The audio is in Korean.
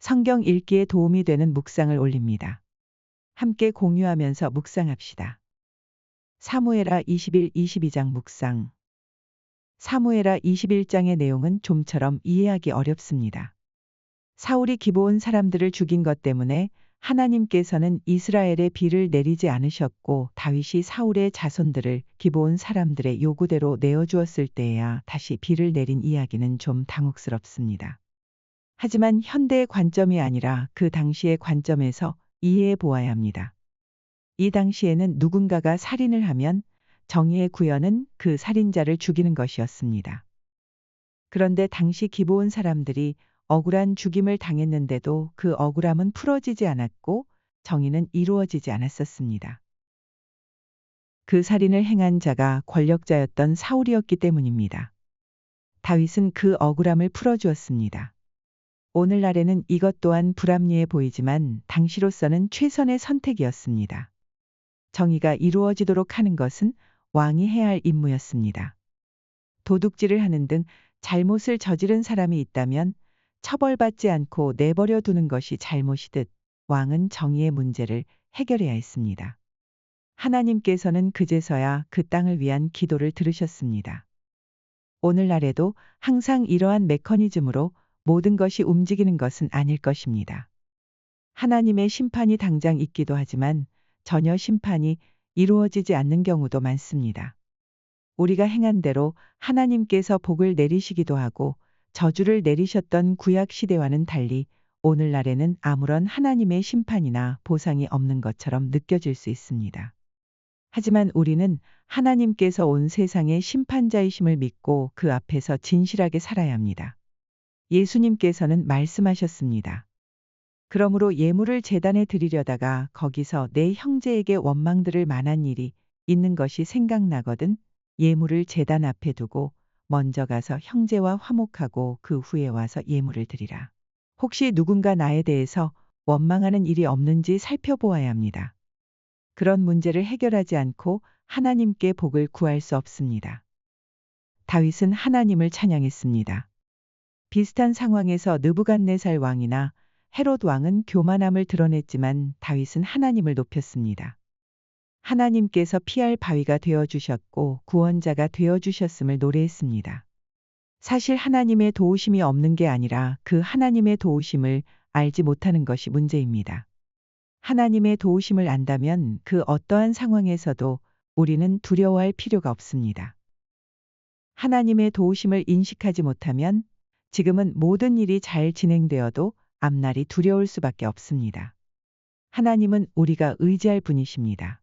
성경 읽기에 도움이 되는 묵상을 올립니다. 함께 공유하면서 묵상합시다. 사무엘하 21, 22장 묵상. 사무엘하 21장의 내용은 좀처럼 이해하기 어렵습니다. 사울이 기브온 사람들을 죽인 것 때문에 하나님께서는 이스라엘에 비를 내리지 않으셨고 다윗이 사울의 자손들을 기브온 사람들의 요구대로 내어주었을 때에야 다시 비를 내린 이야기는 좀 당혹스럽습니다. 하지만 현대의 관점이 아니라 그 당시의 관점에서 이해해 보아야 합니다. 이 당시에는 누군가가 살인을 하면 정의의 구현은 그 살인자를 죽이는 것이었습니다. 그런데 당시 기브온 사람들이 억울한 죽임을 당했는데도 그 억울함은 풀어지지 않았고 정의는 이루어지지 않았었습니다. 그 살인을 행한 자가 권력자였던 사울이었기 때문입니다. 다윗은 그 억울함을 풀어주었습니다. 오늘날에는 이것 또한 불합리해 보이지만 당시로서는 최선의 선택이었습니다. 정의가 이루어지도록 하는 것은 왕이 해야 할 임무였습니다. 도둑질을 하는 등 잘못을 저지른 사람이 있다면 처벌받지 않고 내버려 두는 것이 잘못이듯 왕은 정의의 문제를 해결해야 했습니다. 하나님께서는 그제서야 그 땅을 위한 기도를 들으셨습니다. 오늘날에도 항상 이러한 메커니즘으로 모든 것이 움직이는 것은 아닐 것입니다. 하나님의 심판이 당장 있기도 하지만 전혀 심판이 이루어지지 않는 경우도 많습니다. 우리가 행한 대로 하나님께서 복을 내리시기도 하고 저주를 내리셨던 구약 시대와는 달리 오늘날에는 아무런 하나님의 심판이나 보상이 없는 것처럼 느껴질 수 있습니다. 하지만 우리는 하나님께서 온 세상의 심판자이심을 믿고 그 앞에서 진실하게 살아야 합니다. 예수님께서는 말씀하셨습니다. 그러므로 예물을 제단에 드리려다가 거기서 내 형제에게 원망들을 만한 일이 있는 것이 생각나거든 예물을 제단 앞에 두고 먼저 가서 형제와 화목하고 그 후에 와서 예물을 드리라. 혹시 누군가 나에 대해서 원망하는 일이 없는지 살펴보아야 합니다. 그런 문제를 해결하지 않고 하나님께 복을 구할 수 없습니다. 다윗은 하나님을 찬양했습니다. 비슷한 상황에서 느부갓네살 왕이나 헤롯 왕은 교만함을 드러냈지만 다윗은 하나님을 높였습니다. 하나님께서 피할 바위가 되어주셨고 구원자가 되어주셨음을 노래했습니다. 사실 하나님의 도우심이 없는 게 아니라 그 하나님의 도우심을 알지 못하는 것이 문제입니다. 하나님의 도우심을 안다면 그 어떠한 상황에서도 우리는 두려워할 필요가 없습니다. 하나님의 도우심을 인식하지 못하면 지금은 모든 일이 잘 진행되어도 앞날이 두려울 수밖에 없습니다. 하나님은 우리가 의지할 분이십니다.